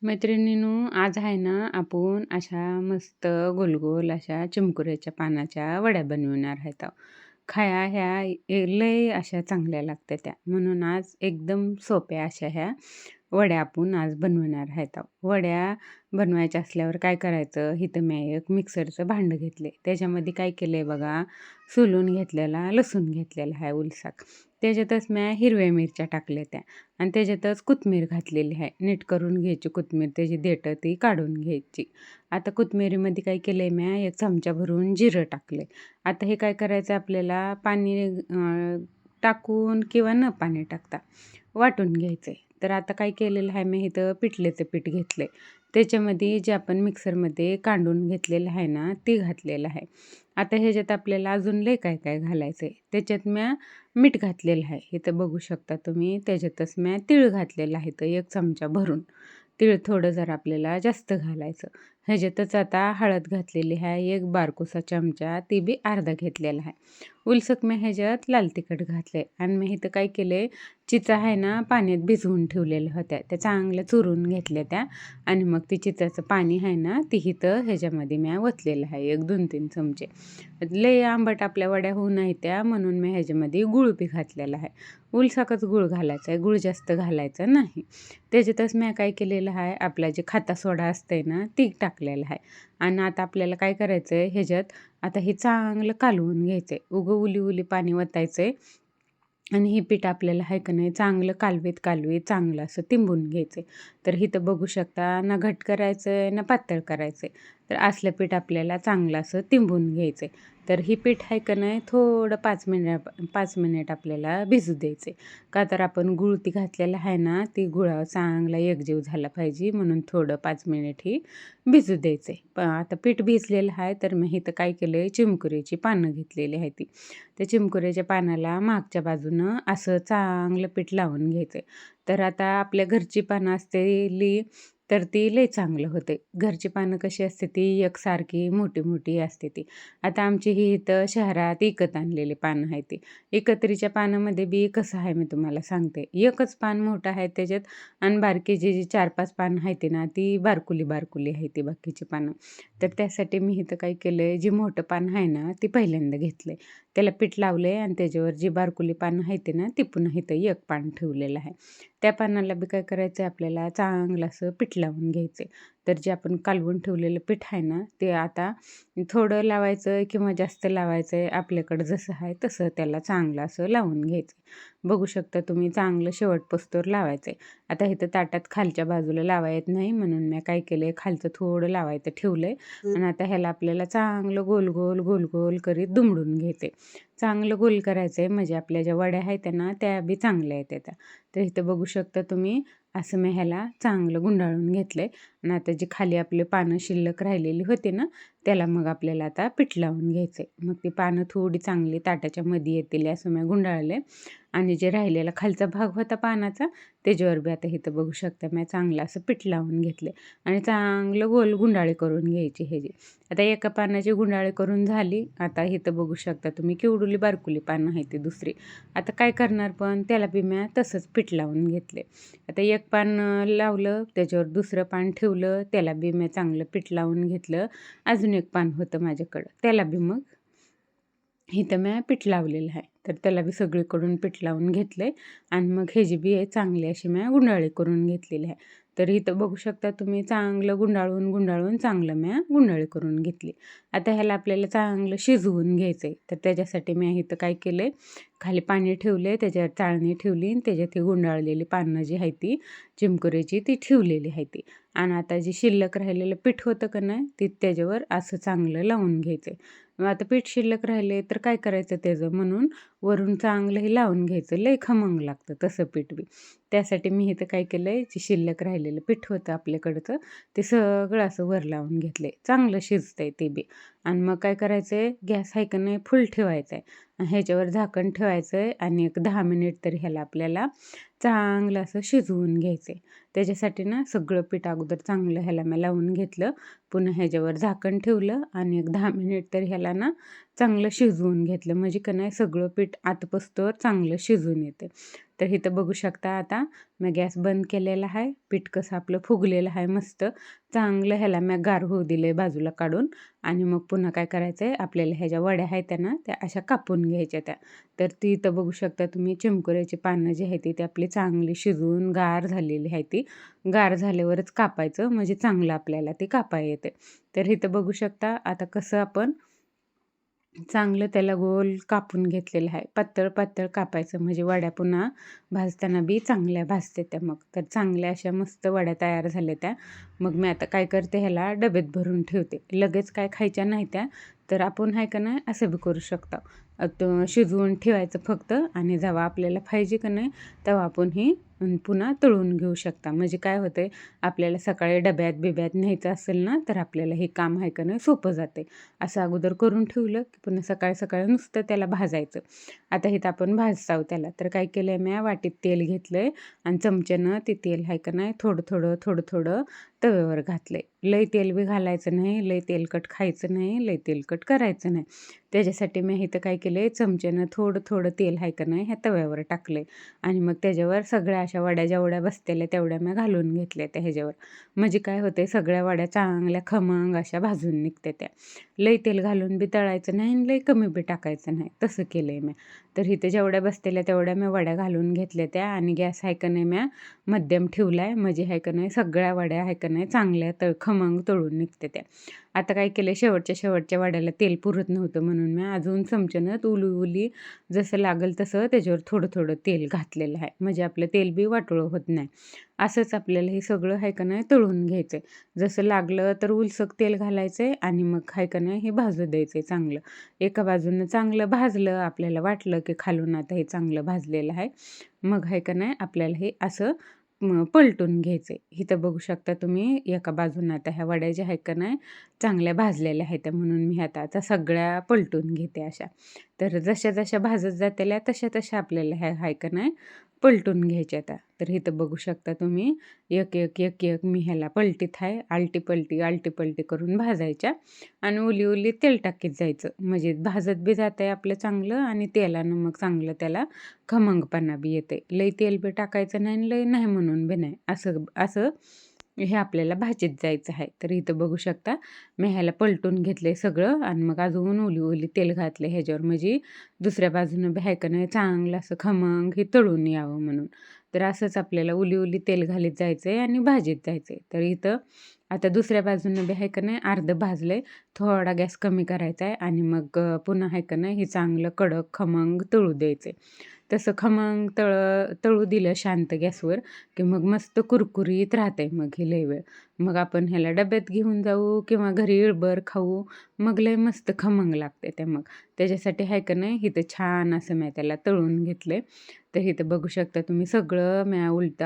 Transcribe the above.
मैत्रिणींनो, आज आहे ना आपण अशा मस्त गोल-गोल अशा चिमकुऱ्याच्या पानाच्या वड्या बनवणार आहेत. खाया ह्या लय अशा चांगल्या लागतात त्या. म्हणून आज एकदम सोप्या अशा ह्या वड्या आपण आज बनवणार आहेत. वड्या बनवायच्या असल्यावर काय करायचं, इथं मी एक मिक्सरचं भांडं घेतले. त्याच्यामध्ये काय केलंय बघा, सोलून घेतलेला लसूण घेतलेला आहे उलसाक. त्याच्यातच मी हिरव्या मिरच्या टाकल्या त्या आणि त्याच्यातच कोथिंबीर घातलेली आहे. नीट करून घ्यायची कोथिंबीर, त्याची देठं ती काढून घ्यायची. आता कोथिंबीरीमध्ये काय केलंय मी, एक चमचा भरून जिरं टाकले. आता हे काय करायचं आपल्याला पाणी टाकून किंवा न पाणी टाकता वाटून घ्यायचं आहे. तर आता काय केलेलं आहे मी, इथं पिठलेचं पीठ घेतलं आहे. त्याच्यामध्ये जे आपण मिक्सरमध्ये काढून घेतलेलं आहे ना, ते घातलेलं आहे. आता ह्याच्यात आपल्याला अजून लय काय काय घालायचं आहे. त्याच्यात मीठ घातलेलं आहे. इथं बघू शकता तुम्ही. त्याच्यातच तीळ घातलेलं आहे, तर एक चमचा भरून. तीळ थोडं जरा आपल्याला जास्त घालायचं. ह्याच्यातच आता हळद घातलेली आहे, एक बारकोसा चमचा, ती बी अर्धा घेतलेला आहे. उलसक मी ह्याच्यात लाल तिखट घातले आणि मी इथं काय केले, चिचा आहे ना पाण्यात भिजवून ठेवलेल्या होत्या. त्या चांगल्या चुरून घेतल्या त्या आणि मग ती चिचाचं पाणी आहे ना, ती इथं ह्याच्यामध्ये मी ओतलेलं आहे, एक 2-3 चमचे. लय आंबट आपल्या वड्या होऊ नाही त्या, म्हणून मी ह्याच्यामध्ये गूळ बी घातलेला आहे. उलसाकच गूळ घालायचा आहे, गूळ जास्त घालायचा नाही. त्याच्यातच मी काय केलेलं आहे, आपला जे खाता सोडा असतंय ना, ती टाकलेलं आहे. आणि आता आपल्याला काय करायचं आहे, ह्याच्यात आता हे चांगलं कालवून घ्यायचं आहे. उली पाणी वतायचं आहे आणि हे पीठ आपल्याला आहे का नाही चांगलं कालवीत चांगलं असं तिंबून घ्यायचं. तर इथं बघू शकता, ना घट करायचं आहे ना पातळ करायचं आहे. तर असलं पीठ आपल्याला चांगलं असं तिंबून घ्यायचं आहे. तर ही पीठ आहे का नाही थोडं 5 मिनिट आपल्याला भिजू द्यायचे. का तर आपण गुळ ती घातलेलं आहे ना, ती गुळावर चांगला एकजीव झाला पाहिजे, म्हणून थोडं 5 मिनिट ही भिजू द्यायचे. आता पीठ भिजलेलं आहे, तर मी इथं काय केलं आहे, चिमकुरीची पानं घेतलेली आहे ती. त्या चिमकुऱ्याच्या पानाला मागच्या बाजूनं असं चांगलं पीठ लावून घ्यायचं. तर आता आपल्या घरची पानं असतेली तर ती लय चांगलं होते. घरची पानं कशी असते ती एकसारखी मोठी असते ती. आता आमची ही इथं शहरात विकत आणलेली पानं आहे ती. एकत्रीच्या पानामध्ये बी कसं आहे मी तुम्हाला सांगते. एकच पान मोठं आहे त्याच्यात आणि बारकी जी 4-5 पानं आहेत ना, ती बारकुली आहे ती बाकीची पानं. तर त्यासाठी मी इथं काय केलं आहे, जी मोठं पान आहे ना, ती पहिल्यांदा घेतलं आहे. त्याला पीठ लावलं आहे आणि त्याच्यावर जी बारकुली पानं आहेत ना, ती पुन्हा इथं एक पान ठेवलेलं आहे. त्या पानाला बी काय करायचं आहे आपल्याला चांगलं असं पीठ लावून घ्यायचं आहे. तर जे आपण कालवून ठेवलेलं पीठ आहे ना, ते आता थोडं लावायचं किंवा जास्त लावायचं आहे, आपल्याकडं जसं आहे तसं त्याला चांगलं असं लावून घ्यायचं. बघू शकता तुम्ही, चांगलं शेवटपास्तूर लावायचं आहे. आता इथं ताटात खालच्या बाजूला लावा येत नाही, म्हणून मी काय केलं आहे, खालचं थोडं लावायचं ठेवलं आहे आणि आता ह्याला आपल्याला चांगलं गोल करीत दुमडून घ्यायचं आहे. चांगलं गोल करायचं आहे, म्हणजे आपल्या ज्या वड्या आहेत ना, त्या बी चांगल्या येतात. तर इथं बघू शकता तुम्ही, असं मी ह्याला चांगलं गुंडाळून घेतलं आहे आणि आता जी खाली आपले पानं शिल्लक राहिलेली होते ना, त्याला मग आपल्याला आता पीठ लावून घ्यायचं आहे. मग ती पानं थोडी चांगली ताटाच्या मध्ये येतील असं मी गुंडाळलं आहे आणि जे राहिलेला खालचा भाग होता पानाचा, त्याच्यावर बी आता इथं बघू शकता मी चांगलं असं पीठ लावून घेतले आणि चांगलं गोल गुंडाळी करून घ्यायची ह्याची. आता एका पानाची गुंडाळी करून झाली. आता इथं बघू शकता तुम्ही, केवढुली बारकुली पानं आहे ती दुसरी. आता काय करणार, पण त्याला बी मी तसंच पीठ लावून घेतले. आता एक पान लावलं, त्याच्यावर दुसरं पान ठेवलं, त्याला बी मी चांगलं पीठ लावून घेतलं. अजून एक पान होतं माझ्याकडं, त्याला बी मग इथं मी पीठ लावलेलं आहे. तर त्याला बी सगळीकडून पीठ लावून घेतलं आहे आणि मग ह्याची बी चांगली अशी मी गुंडाळी करून घेतलेली आहे. तर इथं बघू शकता तुम्ही, चांगलं गुंडाळून चांगलं मी गुंडाळी करून घेतली. आता ह्याला आपल्याला चांगलं शिजवून घ्यायचं आहे. तर त्याच्यासाठी मी इथं काय केलं आहे, खाली पाणी ठेवले, त्याच्यावर चाळणी ठेवली आणि त्याच्यात ही गुंडाळलेली पानं जी आहे ती चिमकुऱ्याची ती ठेवलेली आहे ती. आणि आता जी शिल्लक राहिलेलं पीठ होतं का नाही, ती त्याच्यावर असं चांगलं लावून घ्यायचं. मग आता पीठ शिल्लक राहिले तर काय करायचं त्याचं, म्हणून वरून चांगलं हे लावून घ्यायचं. लय खमंग लागतं तसं पीठ बी. त्यासाठी मी इथं काय केलं आहे, जे शिल्लक राहिलेलं पीठ होतं आपल्याकडचं, ते सगळं असं वर लावून घेतलं आहे. चांगलं शिजतं आहे ते बी. आणि मग काय करायचं आहे, गॅस आहे का नाही फुल ठेवायचा आहे. ह्याच्यावर झाकण ठेवायचं आहे आणि एक 10 मिनिट तरी ह्याला आपल्याला चांगलं असं शिजवून घ्यायचं आहे. त्याच्यासाठी ना सगळं पीठ अगोदर चांगलं ह्याला मी लावून घेतलं. पुन्हा ह्याच्यावर झाकण ठेवलं आणि एक 10 मिनिट तर ह्याला ना चांगलं शिजवून घेतलं, म्हणजे का नाही सगळं पीठ आतपस्तोवर चांगलं शिजून येते. तर इथं बघू शकता आता मी गॅस बंद केलेला आहे. पीठ कसं आपलं फुगलेलं आहे मस्त. चांगलं ह्याला मी गार होऊ दिले बाजूला काढून आणि मग पुन्हा काय करायचं आहे आपल्याला ह्याच्या वड्या आहेत ना त्या अशा कापून घ्यायच्या त्या. तर ती इथं बघू शकता तुम्ही चिमकुऱ्याची पानं जी आहेत ती आपली चांगली शिजवून गार झालेली आहे ती. गार झाल्यावरच कापायचं म्हणजे चांगलं आपल्याला ते कापाय येते. तर इथं बघू शकता आता कसं आपण चांगलं त्याला गोल कापून घेतलेलं आहे. पातळ पातळ कापायचं म्हणजे वड्या पुन्हा भाजताना बी चांगल्या भाजते त्या मग. तर चांगल्या अशा मस्त वड्या तयार झाल्या त्या. मग मी आता काय करते ह्याला डब्यात भरून ठेवते. लगेच काय खायच्या नाही त्या. तर आपण आहे का नाही असं बी करू शकतो. शिजवून ठेवायचं फक्त आणि जेव्हा आपल्याला पाहिजे का नाही तेव्हा आपण ही पुन्हा तळून घेऊ शकता. म्हणजे काय होतंय आपल्याला सकाळी डब्यात बिब्यात न्यायचं असेल ना तर आपल्याला हे काम आहे का नाही सोपं जाते. असं अगोदर करून ठेवलं की पुन्हा सकाळी सकाळी नुसतं त्याला भाजायचं. आता इथं आपण भाजताव त्याला. तर काय केलंय मी वाटीत तेल घेतलंय आणि चमच्यानं ते तेल आहे का नाही थोडं थोडं थोडं थोडं तव्यावर घातलंय. लय तेल बी घालायचं नाही, लय तेलकट खायचं नाही, लय तेलकट करायचं नाही. त्याच्यासाठी मी इथं काय केलंय चमच्यानं थोडं थोडं तेल आहे का नाही ह्या तव्यावर टाकलंय आणि मग त्याच्यावर सगळ्या अशा वड्या जेवढ्या बसतेल्या तेवढ्या मी घालून घेतल्या त्या ह्याच्यावर. म्हणजे काय होतंय सगळ्या वड्या चांगल्या खमंग अशा भाजून निघते त्या. लय तेल घालून बी तळायचं नाही आणि लय कमी बी टाकायचं नाही तसं केलंय मी. तर इथं जेवढ्या बसतेल्या तेवढ्या मी वड्या घालून घेतल्या त्या आणि गॅस आहे का नाही मी मध्यम ठेवलाय म्हणजे आहे का नाही सगळ्या वड्या आहे का नाही चांगल्या खमंग तळून निघते त्या. आता काय केलं शेवटच्या वड्याला तेल पुरत नव्हतं म्हणून मी अजून चमच्यानं उली जसं लागेल तसं त्याच्यावर थोडं थोडं तेल घातलेलं आहे. म्हणजे आपलं तेल बी वाटोळं होत नाही. असंच आपल्याला हे सगळं आहे का नाही तळून घ्यायचं आहे. जसं लागलं तर उलसक तेल घालायचं आहे आणि मग आहे का नाही हे भाजू द्यायचं आहे चांगलं. एका बाजूनं चांगलं भाजलं आपल्याला वाटलं की खालून आता हे चांगलं भाजलेलं आहे. मग आहे का नाही आपल्याला हे असं पलटून घ्यायचं आहे. इथं बघू शकता तुम्ही एका बाजूनं आता ह्या वड्या ज्या आहेत का नाही चांगल्या भाजलेल्या आहेत म्हणून मी आता सगळ्या पलटून घेते अशा. तर जशा जशा भाजत जातेल्या तशा तशा आपल्याला ह्या आहे का नाही पलटून घ्यायच्या आता. तर इथं बघू शकता तुम्ही एक एक एक एक मी ह्याला पलटीत आहे. आलटी पलटी करून भाजायच्या आणि उली तेल टाकीत जायचं. म्हणजे भाजत बी जात आहे आपलं चांगलं आणि तेलानं मग चांगलं त्याला खमंगपणा बी येते. लय तेल बी टाकायचं नाही आणि लय नाही म्हणून बी नाही. असं असं हे आपल्याला भाजीत जायचं आहे. तर इथं बघू शकता मी ह्याला पलटून घेतलंय सगळं आणि मग अजून उली तेल घातलं ह्याच्यावर म्हणजे दुसऱ्या बाजूनं बी आहे का नाही चांगलं असं खमंग हे तळून यावं म्हणून. तर असंच आपल्याला उली तेल घालीत जायचं आहे आणि भाजीत जायचं आहे. तर इथं आता दुसऱ्या बाजूनं बी आहे का नाही अर्धं भाजलंय. थोडा गॅस कमी करायचा आहे आणि मग पुन्हा आहे का नाही हे चांगलं कडक खमंग तळू द्यायचं तसं खमंग तळू दिलं शांत गॅसवर की मग मस्त कुरकुरीत राहते मग हे लय वेळ. मग आपण ह्याला डब्यात घेऊन जाऊ किंवा घरी इळभर खाऊ. मग लय मस्त खमंग लागते ते मग. त्याच्यासाठी आहे का नाही इथं छान असं मी त्याला तळून घेतलंय. तर इथं बघू शकता तुम्ही सगळं मी उलटं